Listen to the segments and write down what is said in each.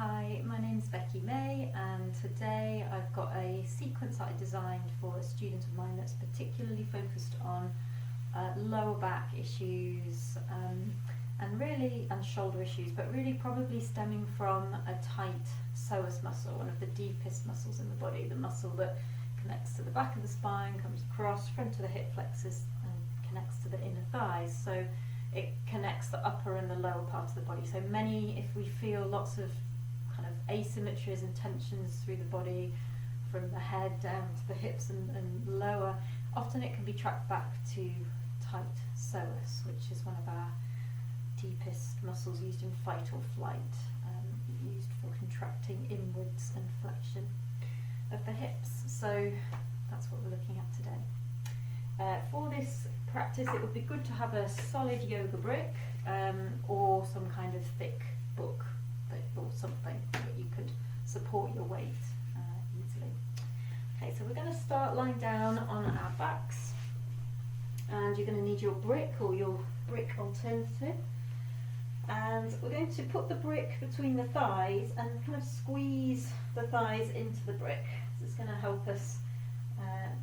Hi, my name's Becky May, and today I've got a sequence that I designed for a student of mine that's particularly focused on lower back issues and shoulder issues, but really probably stemming from a tight psoas muscle, one of the deepest muscles in the body, the muscle that connects to the back of the spine, comes across front of the hip flexors and connects to the inner thighs. So it connects the upper and the lower part of the body. So if we feel lots of kind of asymmetries and tensions through the body, from the head down to the hips and lower, often it can be tracked back to tight psoas, which is one of our deepest muscles used in fight or flight, used for contracting inwards and flexion of the hips. So that's what we're looking at today. For this practice, it would be good to have a solid yoga brick or some kind of thick book or something that you could support your weight easily. Okay, so we're going to start lying down on our backs, and you're going to need your brick or your brick alternative, and we're going to put the brick between the thighs and kind of squeeze the thighs into the brick. This is going to help us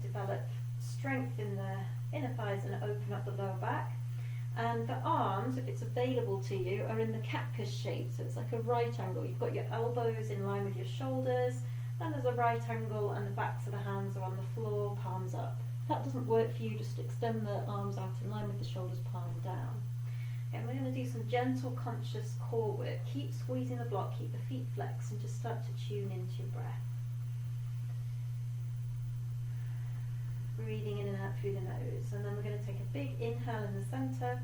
develop strength in the inner thighs and open up the lower back. And the arms, if it's available to you, are in the cactus shape, so it's like a right angle. You've got your elbows in line with your shoulders, and there's a right angle, and the backs of the hands are on the floor, palms up. If that doesn't work for you, just extend the arms out in line with the shoulders, palm down. And we're going to do some gentle, conscious core work. Keep squeezing the block, keep the feet flexed, and just start to tune into your breath. Breathing in and out through the nose, and then we're going to take a big inhale in the centre,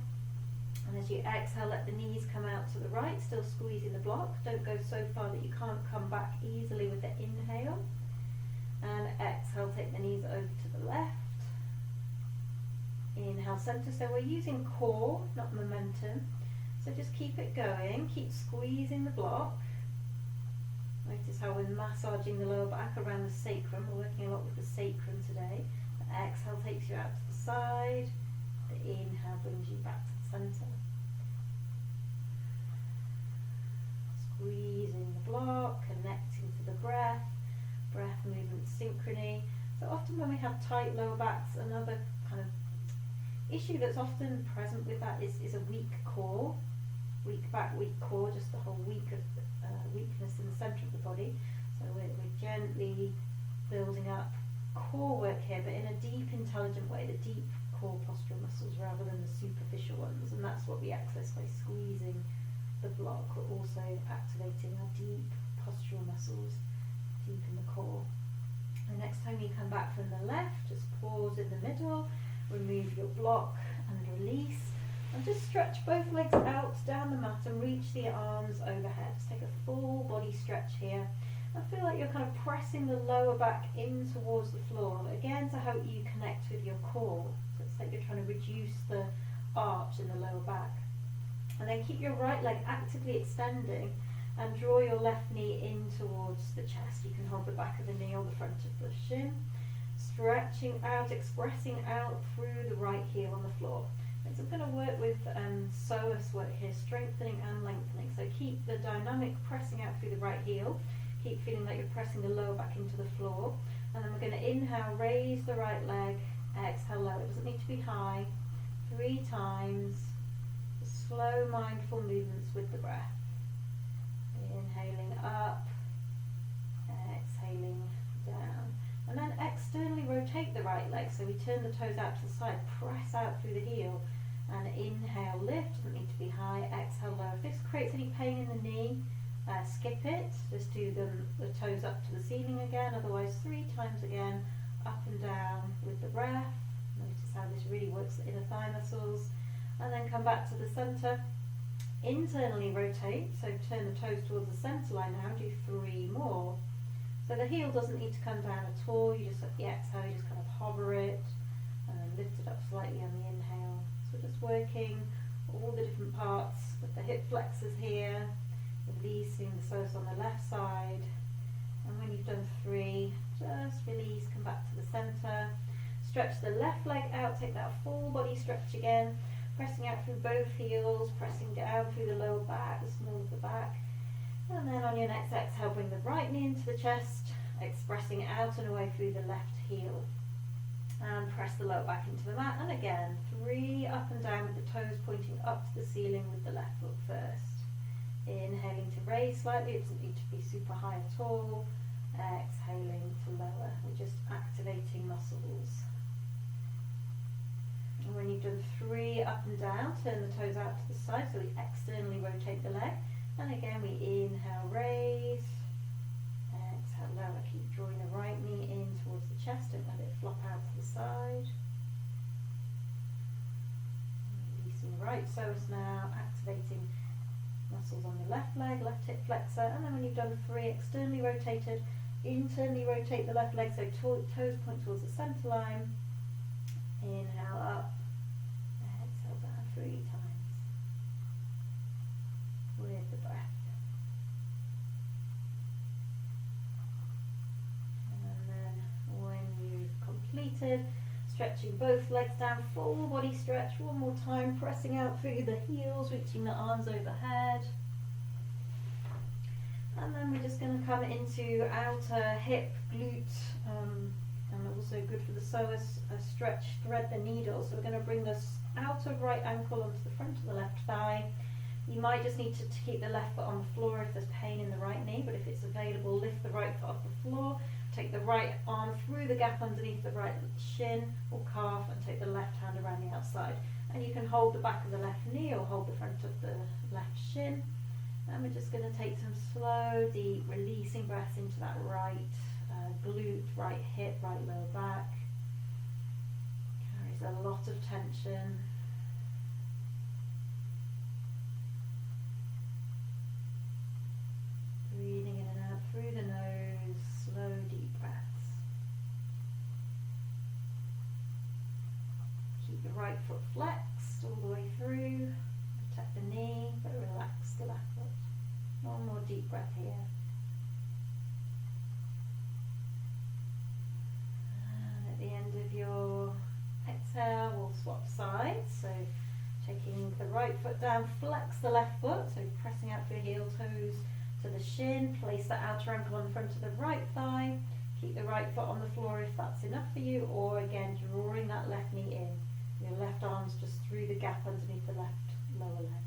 and as you exhale, let the knees come out to the right, still squeezing the block. Don't go so far that you can't come back easily with the inhale, and exhale, take the knees over to the left. Inhale, centre. So we're using core, not momentum, so just keep it going, keep squeezing the block. Notice how we're massaging the lower back around the sacrum. We're working a lot with the sacrum today. The exhale takes you out to the side. The inhale brings you back to the centre. Squeezing the block, connecting to the breath movement synchrony. So often when we have tight lower backs, another kind of issue that's often present with that is a weak core. Weak back, weak core, just the whole weakness in the centre of the body. So we're gently building up core work here, but in a deep, intelligent way, the deep core postural muscles rather than the superficial ones, and that's what we access by squeezing the block. We're also activating our deep postural muscles deep in the core. And next time you come back from the left, just pause in the middle, remove your block and release, and just stretch both legs out down the mat and reach the arms overhead. Just take a full body stretch here. I feel like you're kind of pressing the lower back in towards the floor, again to help you connect with your core. So it's like you're trying to reduce the arch in the lower back. And then keep your right leg actively extending and draw your left knee in towards the chest. You can hold the back of the knee or the front of the shin. Stretching out, expressing out through the right heel on the floor. And so I'm going to work with psoas work here, strengthening and lengthening. So keep the dynamic pressing out through the right heel. Keep feeling like you're pressing the lower back into the floor. And then we're going to inhale, raise the right leg, exhale, lower. It doesn't need to be high. 3 times. Slow, mindful movements with the breath. Inhaling up, exhaling down. And then externally rotate the right leg. So we turn the toes out to the side, press out through the heel. And inhale, lift, doesn't need to be high. Exhale, lower. If this creates any pain in the knee, skip it, just do the toes up to the ceiling again, otherwise 3 times again, up and down with the breath. Notice how this really works the inner thigh muscles. And then come back to the centre, internally rotate, so turn the toes towards the centre line now, do 3 more. So the heel doesn't need to come down at all, you just at the exhale, you just kind of hover it, and then lift it up slightly on the inhale. So we're just working all the different parts with the hip flexors here, releasing the psoas on the left side, and when you've done 3, just release, come back to the centre, stretch the left leg out, take that full body stretch again, pressing out through both heels, pressing down through the lower back, the small of the back, And then on your next exhale, bring the right knee into the chest, expressing it out and away through the left heel. And press the lower back into the mat. And again, 3 up and down with the toes pointing up to the ceiling with the left foot first. Inhaling to raise slightly, it doesn't need to be super high at all. Exhaling to lower. We're just activating muscles. And when you've done 3 up and down, turn the toes out to the side so we externally rotate the leg. And again, we inhale, raise. Exhale, lower. Keep drawing the right knee in towards the chest. Don't let it flop out to the side. Releasing the right psoas now, activating muscles on the left leg, left hip flexor. And then when you've done 3 externally rotated, internally rotate the left leg so toes point towards the centre line. Inhale up, exhale down 3 times with the breath. And then when you've completed, stretching both legs down, full body stretch, one more time, pressing out through the heels, reaching the arms overhead. And then we're just going to come into outer hip, glute, and also good for the psoas, stretch, thread the needle. So we're going to bring this outer right ankle onto the front of the left thigh. You might just need to keep the left foot on the floor if there's pain in the right knee, but if it's available, lift the right foot off the floor, take the right arm through the gap underneath the right shin or calf, and take the left hand around the outside. And you can hold the back of the left knee or hold the front of the left shin. And we're just going to take some slow, deep, releasing breaths into that right glute, right hip, right lower back. Carries a lot of tension. Breathing in and out through the nose, slow, deep breaths. Keep the right foot flexed all the way through. Protect the knee, but relax the left foot. One more deep breath here. And at the end of your exhale, we'll swap sides. So taking the right foot down, flex the left foot, so pressing out through heel, toes to the shin. Place the outer ankle on the front of the right thigh. Keep the right foot on the floor if that's enough for you, or again, drawing that left knee in. Your left arm's just through the gap underneath the left lower leg.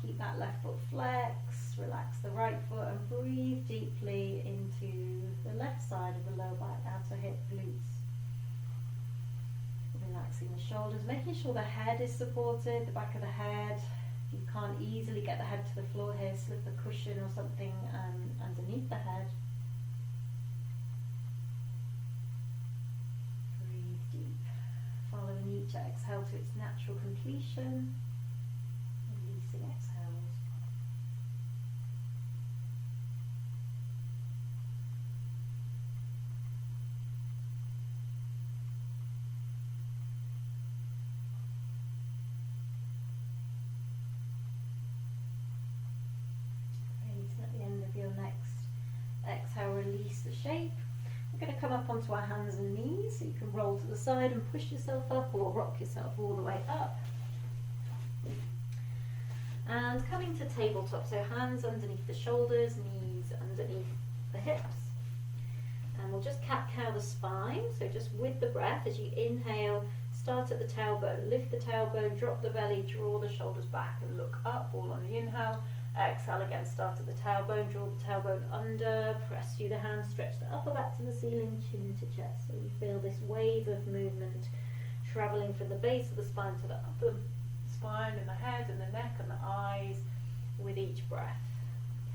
Keep that left foot flexed, relax the right foot, and breathe deeply into the left side of the lower back, outer hip, glutes. Relaxing the shoulders, making sure the head is supported, the back of the head. If you can't easily get the head to the floor here, slip a cushion or something underneath the head. Breathe deep, following each exhale to its natural completion. Releasing exhales. Great, and at the end of your next exhale, release the shape. We're going to come up onto our hands and knees, so you can roll to the side and push yourself up, or rock yourself all the way up. And coming to tabletop, so hands underneath the shoulders, knees underneath the hips. And we'll just cat-cow the spine, so just with the breath, as you inhale, start at the tailbone, lift the tailbone, drop the belly, draw the shoulders back and look up, all on the inhale. Exhale again, start at the tailbone, draw the tailbone under, press through the hands, stretch the upper back to the ceiling, chin to chest. So you feel this wave of movement travelling from the base of the spine to the upper spine and the head and the neck and the eyes with each breath.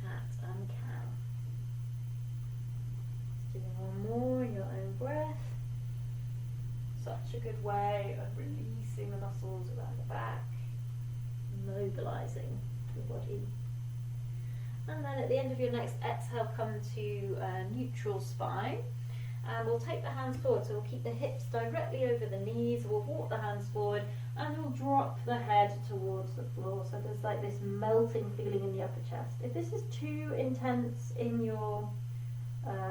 Cat and cow. Just doing one more in your own breath. Such a good way of releasing the muscles around the back, mobilizing the body. And then at the end of your next exhale, come to neutral spine. And we'll take the hands forward, so we'll keep the hips directly over the knees, we'll walk the hands forward, and we'll drop the head towards the floor. So there's like this melting feeling in the upper chest. If this is too intense in your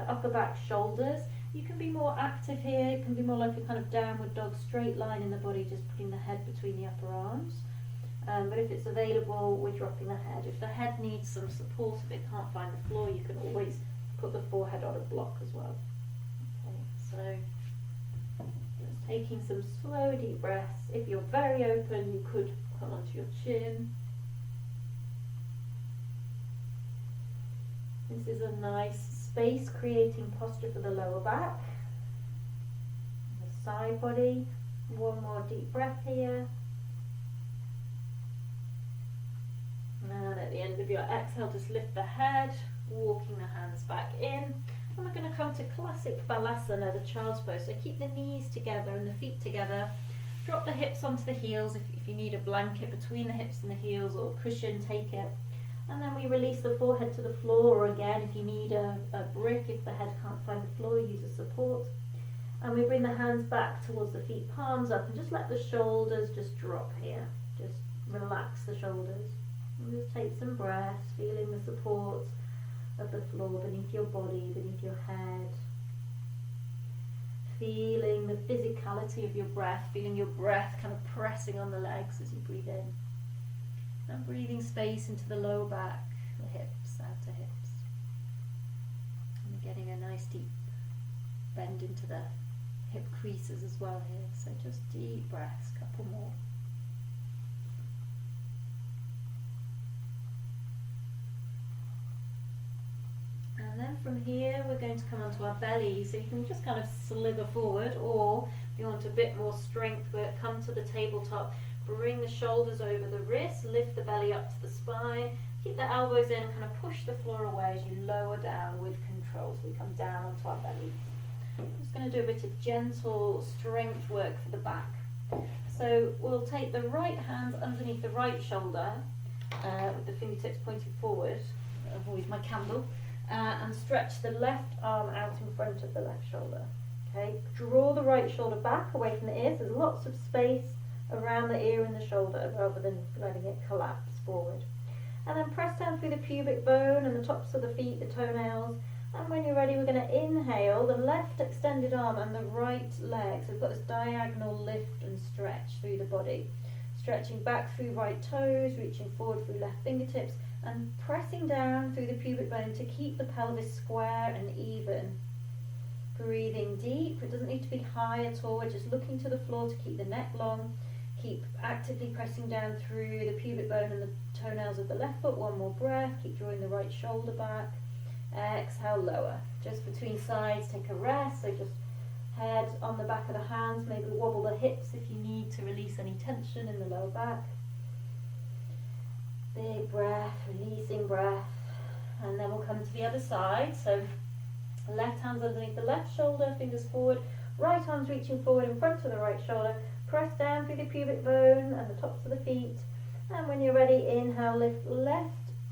upper back, shoulders, you can be more active here. It can be more like a kind of downward dog, straight line in the body, just putting the head between the upper arms. But if it's available, we're dropping the head. If the head needs some support, if it can't find the floor, you can always put the forehead on a block as well. Okay, so just taking some slow deep breaths. If you're very open, you could come onto your chin. This is a nice space creating posture for the lower back. The side body. One more deep breath here. And at the end of your exhale, just lift the head, walking the hands back in. And we're going to come to classic Balasana, the child's pose. So keep the knees together and the feet together. Drop the hips onto the heels. If you need a blanket between the hips and the heels or a cushion, take it. And then we release the forehead to the floor, or again, if you need a brick, if the head can't find the floor, use a support. And we bring the hands back towards the feet, palms up, and just let the shoulders just drop here. Just relax the shoulders. And just take some breaths, feeling the support of the floor beneath your body, beneath your head. Feeling the physicality of your breath, feeling your breath kind of pressing on the legs as you breathe in. And breathing space into the lower back, the hips, outer hips. And getting a nice deep bend into the hip creases as well here. So just deep breaths, couple more. And then from here we're going to come onto our belly, so you can just kind of slither forward, or if you want a bit more strength, we'll come to the tabletop. Bring the shoulders over the wrists, lift the belly up to the spine, keep the elbows in, kind of push the floor away as you lower down with control. So we come down onto our belly. I'm just going to do a bit of gentle strength work for the back. So we'll take the right hand underneath the right shoulder with the fingertips pointing forward, avoid my candle, and stretch the left arm out in front of the left shoulder. Okay, draw the right shoulder back away from the ears. There's lots of space around the ear and the shoulder rather than letting it collapse forward. And then press down through the pubic bone and the tops of the feet, the toenails. And when you're ready, we're going to inhale the left extended arm and the right leg. So we've got this diagonal lift and stretch through the body. Stretching back through right toes, reaching forward through left fingertips, and pressing down through the pubic bone to keep the pelvis square and even. Breathing deep. It doesn't need to be high at all. We're just looking to the floor to keep the neck long. Keep actively pressing down through the pubic bone and the toenails of the left foot. One more breath. Keep drawing the right shoulder back. Exhale, lower. Just between sides, take a rest. So just head on the back of the hands. Maybe wobble the hips if you need to release any tension in the lower back. Big breath, releasing breath. And then we'll come to the other side. So left hand's underneath the left shoulder, fingers forward. Right arm's reaching forward in front of the right shoulder. Press down through the pubic bone and the tops of the feet. And when you're ready, inhale, lift left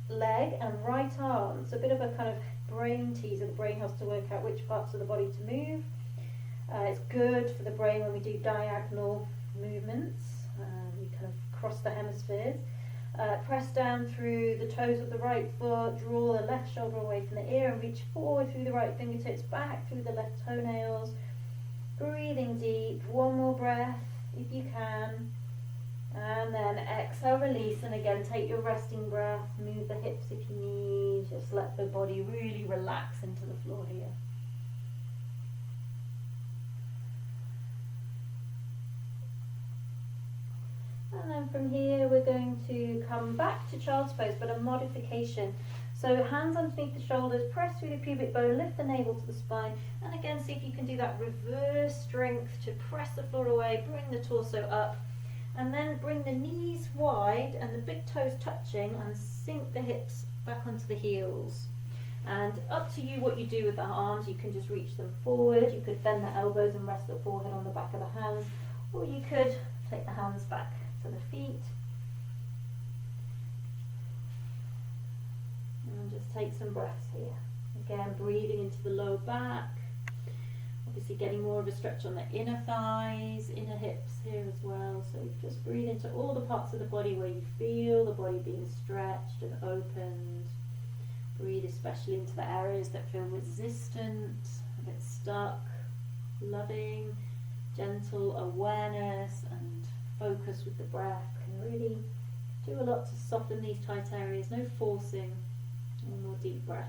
leg and right arm. It's a bit of a kind of brain teaser. The brain has to work out which parts of the body to move. It's good for the brain when we do diagonal movements. We kind of cross the hemispheres. Press down through the toes of the right foot, draw the left shoulder away from the ear and reach forward through the right fingertips, back through the left toenails. Breathing deep, one more breath if you can. And then exhale, release, and again take your resting breath, move the hips if you need, just let the body really relax into the floor here. And then from here we're going to come back to child's pose, but a modification. So hands underneath the shoulders, press through the pubic bone, lift the navel to the spine, and again see if you can do that reverse strength to press the floor away, bring the torso up, and then bring the knees wide and the big toes touching and sink the hips back onto the heels. And up to you what you do with the arms. You can just reach them forward, you could bend the elbows and rest the forehead on the back of the hands, or you could take the hands back to the feet. And just take some breaths here. Again, breathing into the lower back. Obviously getting more of a stretch on the inner thighs, inner hips here as well. So just breathe into all the parts of the body where you feel the body being stretched and opened. Breathe especially into the areas that feel resistant, a bit stuck. Loving, gentle awareness and focus with the breath can really Do a lot to soften these tight areas, no forcing. One more deep breath.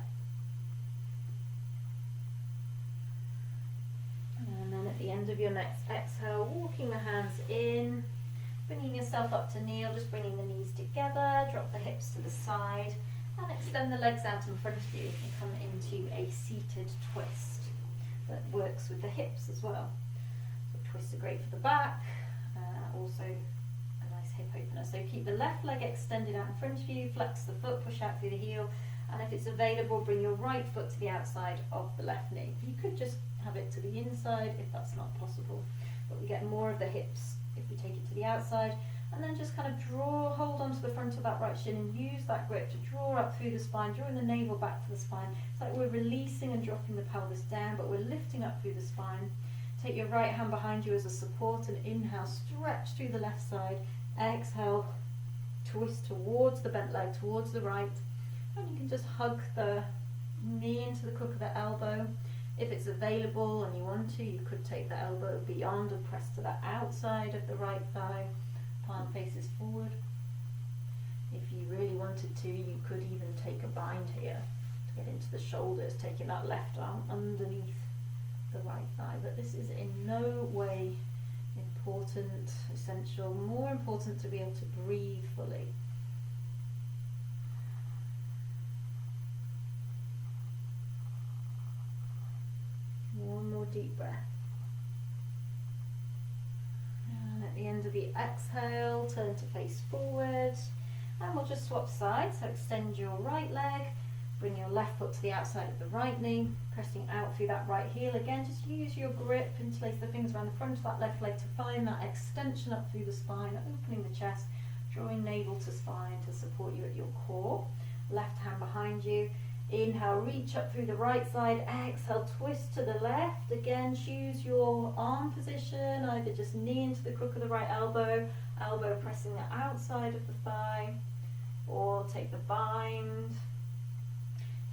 And then at the end of your next exhale, walking the hands in, bringing yourself up to kneel, just bringing the knees together, drop the hips to the side, and extend the legs out in front of you and come into a seated twist that works with the hips as well. So twists are great for the back, also a nice hip opener. So keep the left leg extended out in front of you, flex the foot, push out through the heel, and if it's available, bring your right foot to the outside of the left knee. You could just have it to the inside if that's not possible, but we get more of the hips if we take it to the outside. And then just kind of hold onto the front of that right shin and use that grip to draw up through the spine, drawing the navel back to the spine. It's like we're releasing and dropping the pelvis down, but we're lifting up through the spine. Take your right hand behind you as a support and inhale, stretch through the left side. Exhale, twist towards the bent leg, towards the right. And you can just hug the knee into the crook of the elbow. If it's available and you want to, you could take the elbow beyond and press to the outside of the right thigh. Palm faces forward. If you really wanted to, you could even take a bind here to get into the shoulders, taking that left arm underneath the right thigh. But this is in no way important, essential. More important to be able to breathe fully. One more deep breath. And at the end of the exhale, turn to face forward. And we'll just swap sides. So extend your right leg, bring your left foot to the outside of the right knee, pressing out through that right heel. Again, just use your grip, interlace the fingers around the front of that left leg to find that extension up through the spine, opening the chest, drawing navel to spine to support you at your core. Left hand behind you. Inhale, reach up through the right side. Exhale, twist to the left. Again, choose your arm position, either just knee into the crook of the right elbow, elbow pressing the outside of the thigh, or take the bind.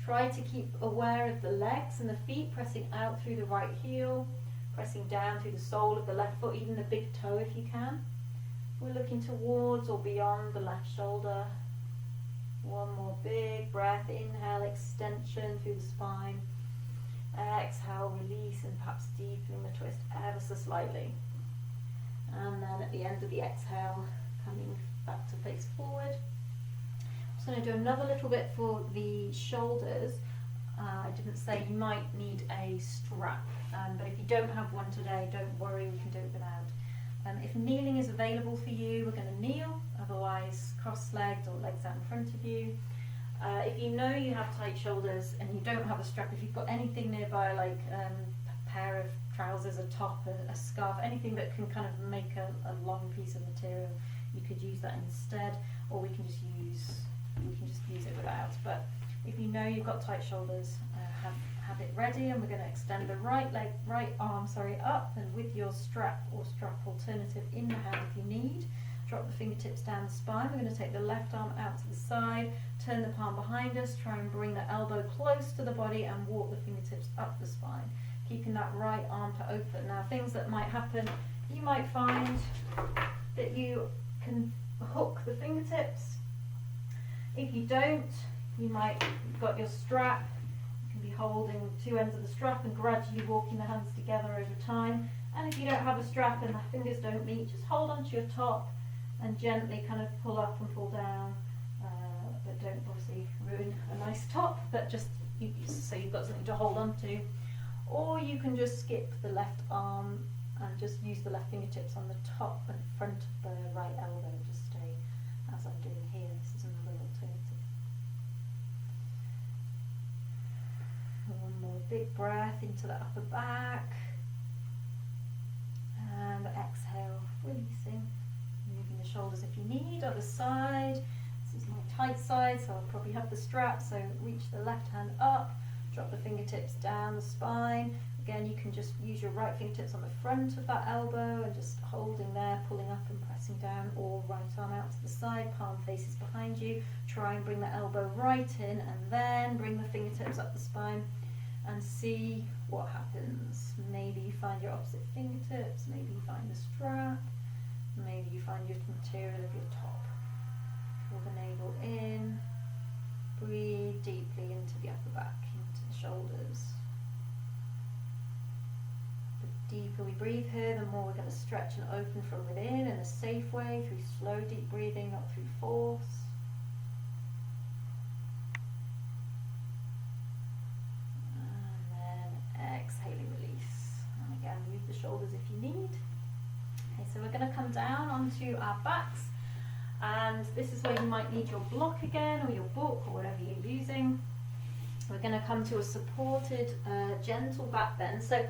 Try to keep aware of the legs and the feet, pressing out through the right heel, pressing down through the sole of the left foot, even the big toe if you can. We're looking towards or beyond the left shoulder. One more big breath. Inhale, extension through the spine. Exhale, release, and perhaps deepening the twist ever so slightly. And then at the end of the exhale, coming back to face forward. I'm just going to do another little bit for the shoulders. I didn't say you might need a strap, but if you don't have one today, don't worry, we can do it without. If kneeling is available for you, we're going to kneel, otherwise cross-legged or legs out in front of you. If you know you have tight shoulders and you don't have a strap, if you've got anything nearby like a pair of trousers, a top, a scarf, anything that can kind of make a long piece of material, you could use that instead, or we can just use it without. But if you know you've got tight shoulders, have it ready, and we're going to extend the right arm up, and with your strap or strap alternative in the hand if you need. Drop the fingertips down the spine. We're going to take the left arm out to the side, turn the palm behind us, try and bring the elbow close to the body and walk the fingertips up the spine, keeping that right arm to open. Now, things that might happen, you might find that you can hook the fingertips. If you don't, you've got your strap. Be holding two ends of the strap and gradually walking the hands together over time. And if you don't have a strap and the fingers don't meet, just hold onto your top and gently kind of pull up and pull down, but don't obviously ruin a nice top, but just so you've got something to hold on to. Or you can just skip the left arm and just use the left fingertips on the top and front of the right elbow. Just stay as I'm doing here. This is another alternative. One more big breath into the upper back, and exhale, releasing, moving the shoulders if you need. Other side. This is my tight side, so I'll probably have the strap, so reach the left hand up, drop the fingertips down the spine. Again, you can just use your right fingertips on the front of that elbow and just holding there, pulling up and pressing down, or right arm out to the side, palm faces behind you. Try and bring the elbow right in and then bring the fingertips up the spine and see what happens. Maybe you find your opposite fingertips, maybe you find the strap, maybe you find your material of your top. Pull the navel in. Breathe deeply into the upper back, into the shoulders. The deeper we breathe here, the more we're going to stretch and open from within in a safe way, through slow, deep breathing, not through force. And then exhaling, release. And again, move the shoulders if you need. Okay, so we're going to come down onto our backs. And this is where you might need your block again, or your book, or whatever you're using. We're going to come to a supported, gentle back bend. So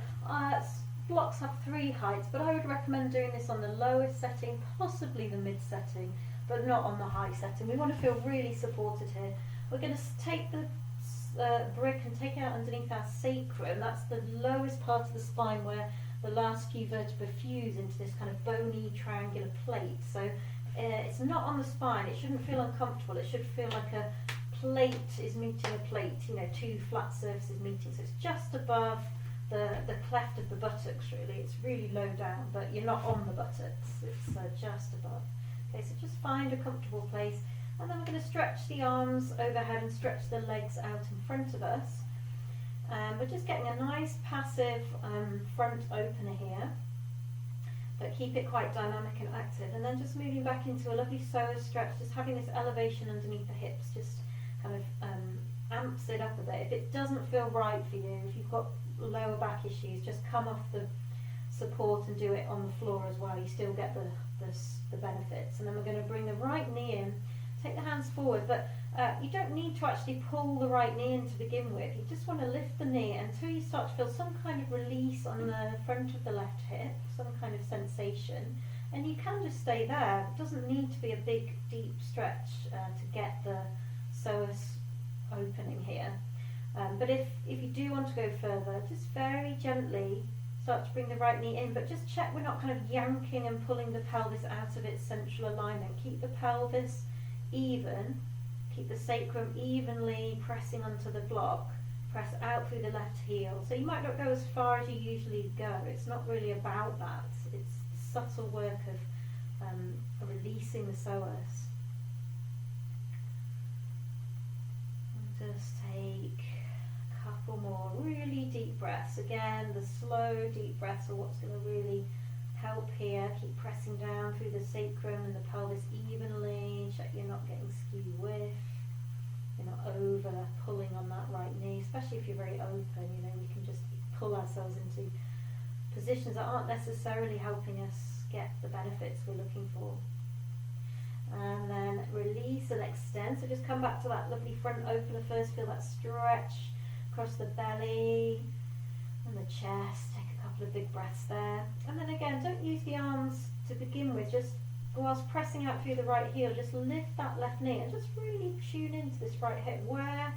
blocks have 3 heights, but I would recommend doing this on the lowest setting, possibly the mid setting, but not on the high setting. We want to feel really supported here. We're going to take the brick and take it out underneath our sacrum. That's the lowest part of the spine where the last few vertebrae fuse into this kind of bony triangular plate. So it's not on the spine. It shouldn't feel uncomfortable. It should feel like a plate is meeting a plate, 2 flat surfaces meeting. So it's just above the cleft of the buttocks, really. It's really low down, but you're not on the buttocks. It's just above. Okay, so just find a comfortable place. And then we're going to stretch the arms overhead and stretch the legs out in front of us. We're just getting a nice passive front opener here, but keep it quite dynamic and active. And then just moving back into a lovely psoas stretch, just having this elevation underneath the hips, just kind of amps it up a bit. If it doesn't feel right for you, if you've got lower back issues, just come off the support and do it on the floor as well. You still get the benefits. And then we're going to bring the right knee in, take the hands forward, but you don't need to actually pull the right knee in to begin with. You just want to lift the knee until you start to feel some kind of release on the front of the left hip, some kind of sensation, and you can just stay there. It doesn't need to be a big deep stretch to get the psoas opening here. But if you do want to go further, just very gently start to bring the right knee in, but just check we're not kind of yanking and pulling the pelvis out of its central alignment. Keep the pelvis even, keep the sacrum evenly pressing onto the block, press out through the left heel. So you might not go as far as you usually go. It's not really about that. It's subtle work of releasing the psoas. And just take a couple more really deep breaths. Again, the slow deep breaths are what's going to really help here. Keep pressing down through the sacrum and the pelvis evenly. Check you're not getting skew width. You're not over pulling on that right knee, especially if you're very open. We can just pull ourselves into positions that aren't necessarily helping us get the benefits we're looking for. And then release and extend. So just come back to that lovely front opener first. Feel that stretch across the belly and the chest. Take a couple of big breaths there. And then again, don't use the arms to begin with. Just whilst pressing out through the right heel, just lift that left knee and just really tune into this right hip. Where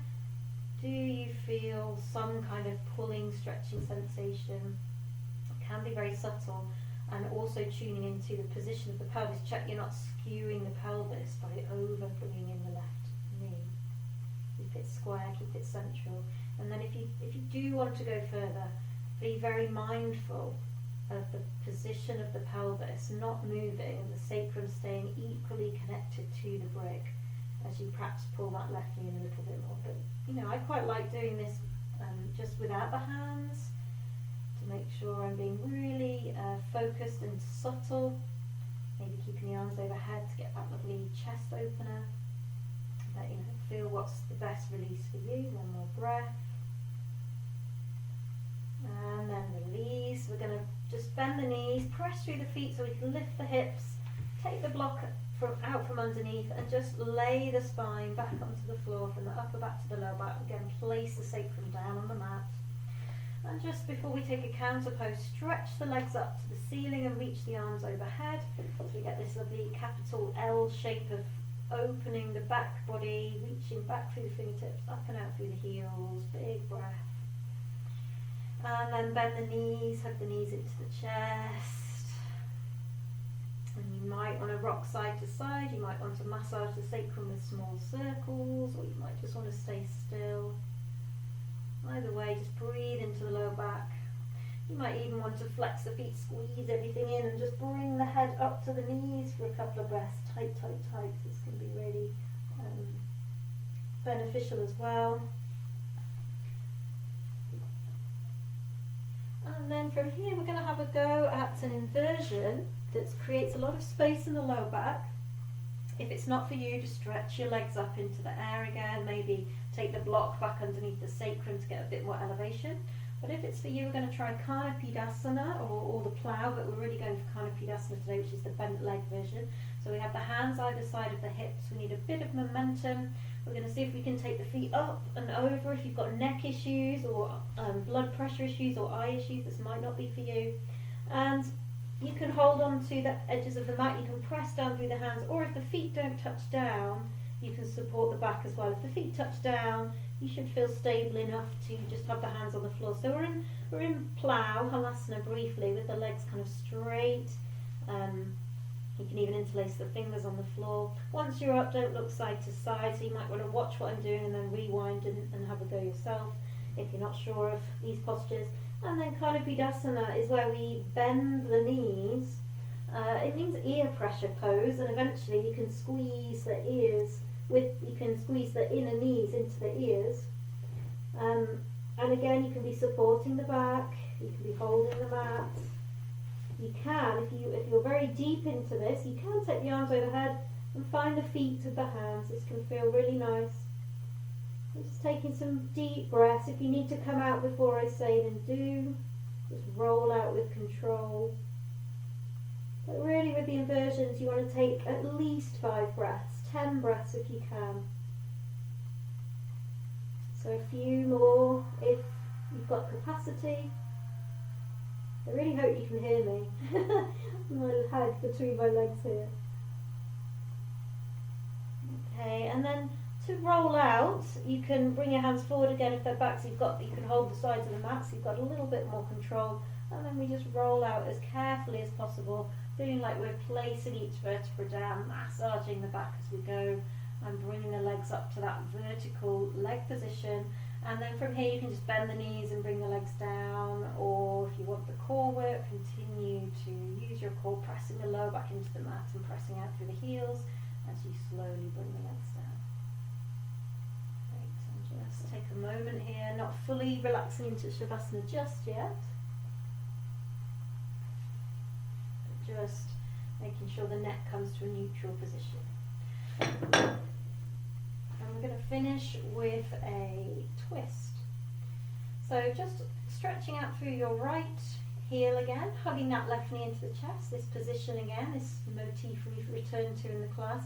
do you feel some kind of pulling, stretching sensation? It can be very subtle. And also tuning into the position of the pelvis. Check you're not skewing the pelvis by over bringing in the left knee. Keep it square, keep it central. And then if you do want to go further, be very mindful of the position of the pelvis not moving and the sacrum staying equally connected to the brick as you perhaps pull that left knee in a little bit more. But I quite like doing this just without the hands, to make sure I'm being really focused and subtle. Maybe keeping the arms overhead to get that lovely chest opener. But feel what's the best release for you. One more breath. And then release. We're going to just bend the knees, press through the feet so we can lift the hips, take the block out from underneath and just lay the spine back onto the floor from the upper back to the lower back. Again, place the sacrum down on the mat. And just before we take a counter pose, stretch the legs up to the ceiling and reach the arms overhead. So we get this lovely capital L shape of opening the back body, reaching back through the fingertips, up and out through the heels. Big breath. And then bend the knees, hug the knees into the chest. And you might want to rock side to side. You might want to massage the sacrum with small circles, or you might just want to stay still. Either way, just breathe into the lower back. You might even want to flex the feet, squeeze everything in, and just bring the head up to the knees for a couple of breaths. Tight, tight, tight. This can be really beneficial as well. And then from here we're going to have a go at an inversion that creates a lot of space in the lower back. If it's not for you, just stretch your legs up into the air again, maybe take the block back underneath the sacrum to get a bit more elevation. But if it's for you, we're going to try Kanapidasana or the plough, but we're really going for Kanapidasana today, which is the bent leg version. So we have the hands either side of the hips, we need a bit of momentum. We're going to see if we can take the feet up and over. If you've got neck issues or blood pressure issues or eye issues, this might not be for you. And you can hold on to the edges of the mat, you can press down through the hands, or if the feet don't touch down, you can support the back as well. If the feet touch down, you should feel stable enough to just have the hands on the floor. So we're in Plough Halasana briefly with the legs kind of straight. You can even interlace the fingers on the floor. Once you're up, don't look side to side, so you might want to watch what I'm doing and then rewind and have a go yourself if you're not sure of these postures. And then Carnobidasana is where we bend the knees. It means ear pressure pose, and eventually you can squeeze the ears you can squeeze the inner knees into the ears. And again, you can be supporting the back, you can be holding the mat. You can, if you're very deep into this, you can take the arms overhead and find the feet with the hands. This can feel really nice. Just taking some deep breaths. If you need to come out before I say, then do. Just roll out with control. But really with the inversions, you want to take at least 5 breaths, 10 breaths if you can. So a few more if you've got capacity. I really hope you can hear me. My head between my legs here. Okay, and then to roll out, you can bring your hands forward again if they're back, so you can hold the sides of the mat, so you've got a little bit more control. And then we just roll out as carefully as possible, feeling like we're placing each vertebra down, massaging the back as we go, and bringing the legs up to that vertical leg position. And then from here you can just bend the knees and bring the legs down, or if you want the core work, continue to use your core, pressing the lower back into the mat and pressing out through the heels as you slowly bring the legs down. Great, and just take a moment here, not fully relaxing into Shavasana just yet, but just making sure the neck comes to a neutral position. And we're going to finish with a twist. So just stretching out through your right heel again, hugging that left knee into the chest, this position again, this motif we've returned to in the class.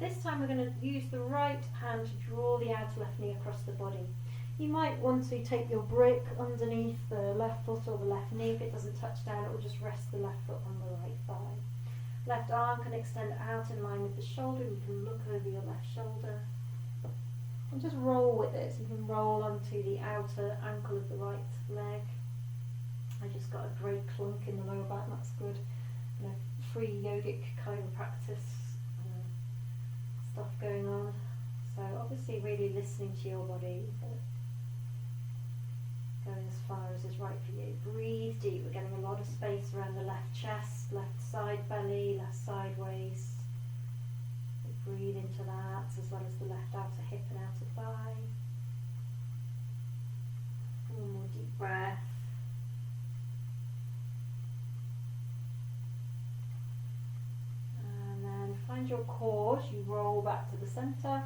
This time we're going to use the right hand to draw the outer left knee across the body. You might want to take your brick underneath the left foot or the left knee. If it doesn't touch down, it will just rest the left foot on the right thigh. Left arm can extend out in line with the shoulder. You can look over your left shoulder. And just roll with it. So you can roll onto the outer ankle of the right leg. I just got a great clunk in the lower back, that's good. You know, free yogic chiropractic stuff going on. So obviously really listening to your body, but going as far as is right for you. Breathe deep. We're getting a lot of space around the left chest, left side belly, left side waist. Breathe into that, as well as the left outer hip and outer thigh. One more deep breath. And then find your core as you roll back to the centre.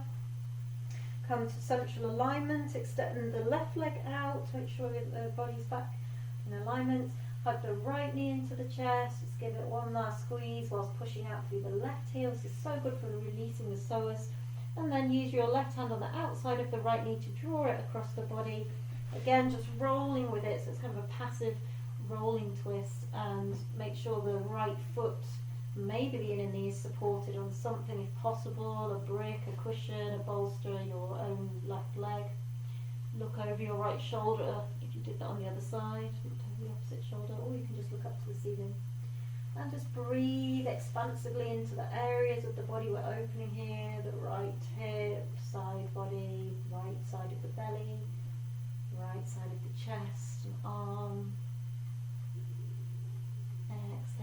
Come to central alignment, extend the left leg out, make sure that the body's back in alignment. Hug the right knee into the chest, just give it one last squeeze whilst pushing out through the left heel. This is so good for releasing the psoas. And then use your left hand on the outside of the right knee to draw it across the body. Again, just rolling with it, so it's kind of a passive rolling twist. And make sure the right foot, maybe the inner knee, is supported on something if possible, a brick, a cushion, a bolster, your own left leg. Look over your right shoulder if you did that on the other side. The opposite shoulder, or you can just look up to the ceiling and just breathe expansively into the areas of the body we're opening here, the right hip, side body, right side of the belly, right side of the chest and arm,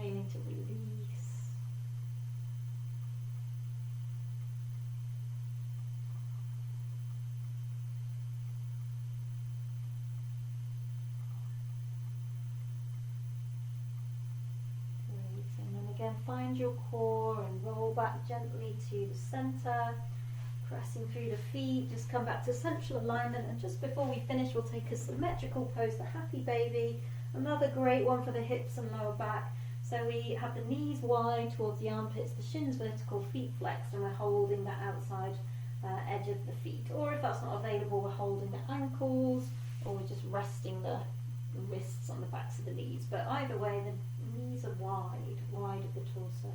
beginning to release. Great. And then again, find your core and roll back gently to the center. Pressing through the feet, just come back to central alignment, and just before we finish we'll take a symmetrical pose, the happy baby, another great one for the hips and lower back. So we have the knees wide towards the armpits, the shins vertical, feet flexed, and we're holding that outside edge of the feet, or if that's not available we're holding the ankles, or we're just resting the wrists on the backs of the knees, but either way the knees are wide of the torso.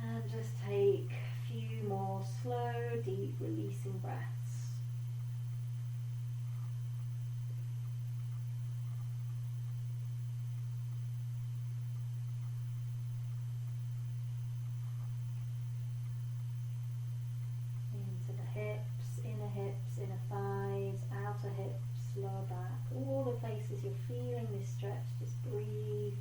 And just take few more slow, deep, releasing breaths. Into the hips, inner thighs, outer hips, lower back, all the places you're feeling this stretch, just breathe.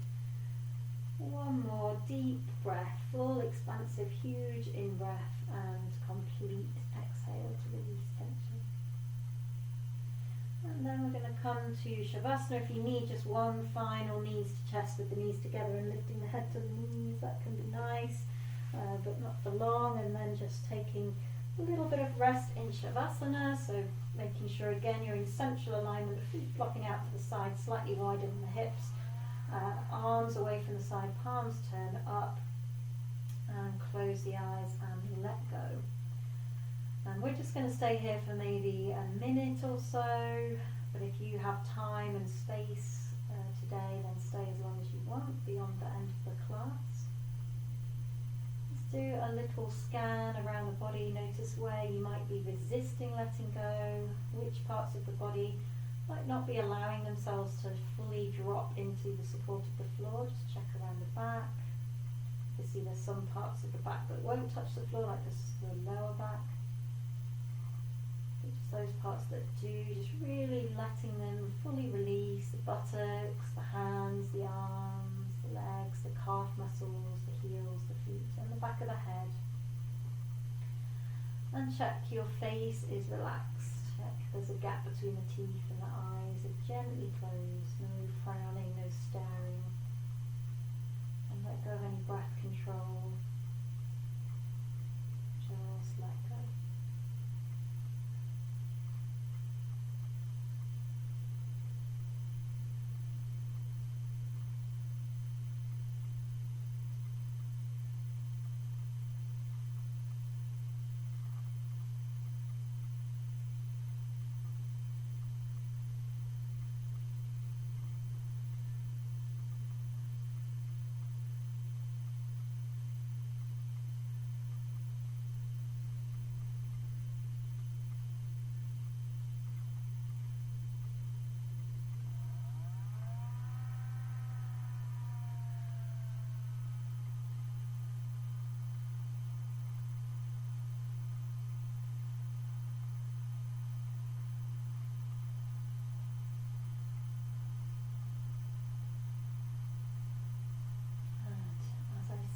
One more deep breath, full, expansive, huge in-breath, and complete exhale to release tension. And then we're going to come to Shavasana. If you need just one final knees to chest with the knees together and lifting the head to the knees, that can be nice, but not for long. And then just taking a little bit of rest in Shavasana, so making sure again you're in central alignment, feet flopping out to the side, slightly wider than the hips. Arms away from the side, palms turn up, and close the eyes and let go. And we're just going to stay here for maybe a minute or so, but if you have time and space today, then stay as long as you want beyond the end of the class. Let's do a little scan around the body. Notice where you might be resisting letting go, which parts of the body might not be allowing themselves to fully drop into the support of the floor. Just check around the back. Obviously there's some parts of the back that won't touch the floor, like the lower back. But just those parts that do, just really letting them fully release the buttocks, the hands, the arms, the legs, the calf muscles, the heels, the feet, and the back of the head. And check your face is relaxed. There's a gap between the teeth and the eyes are gently closed, no frowning, no staring. And let go of any breath control. Just let go.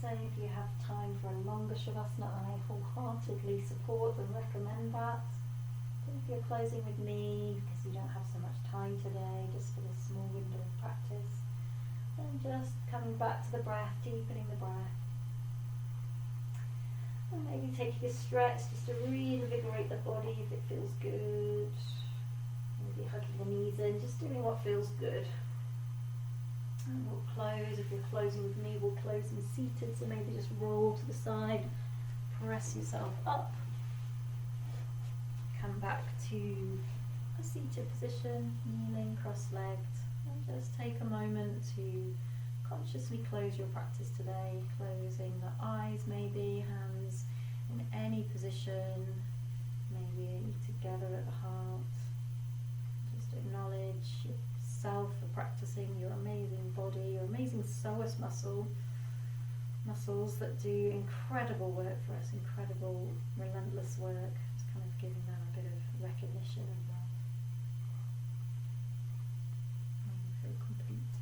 Say if you have time for a longer Shavasana, I wholeheartedly support and recommend that. But if you're closing with me because you don't have so much time today, just for this small window of practice, then just coming back to the breath, deepening the breath. And maybe taking a stretch just to reinvigorate the body if it feels good. Maybe hugging the knees in, just doing what feels good. And we'll close, if you're closing with me, we'll close in seated, so maybe just roll to the side, press yourself up, come back to a seated position, kneeling, cross-legged, and just take a moment to consciously close your practice today, closing the eyes maybe, hands in any position, maybe together at the heart. Just acknowledge yourself for practicing your amazing body, your amazing psoas muscles that do incredible work for us, incredible relentless work. Just kind of giving them a bit of recognition and love. And feel complete.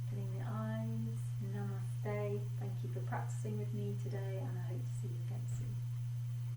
Opening the eyes. practicing with me today, and I hope to see you again soon.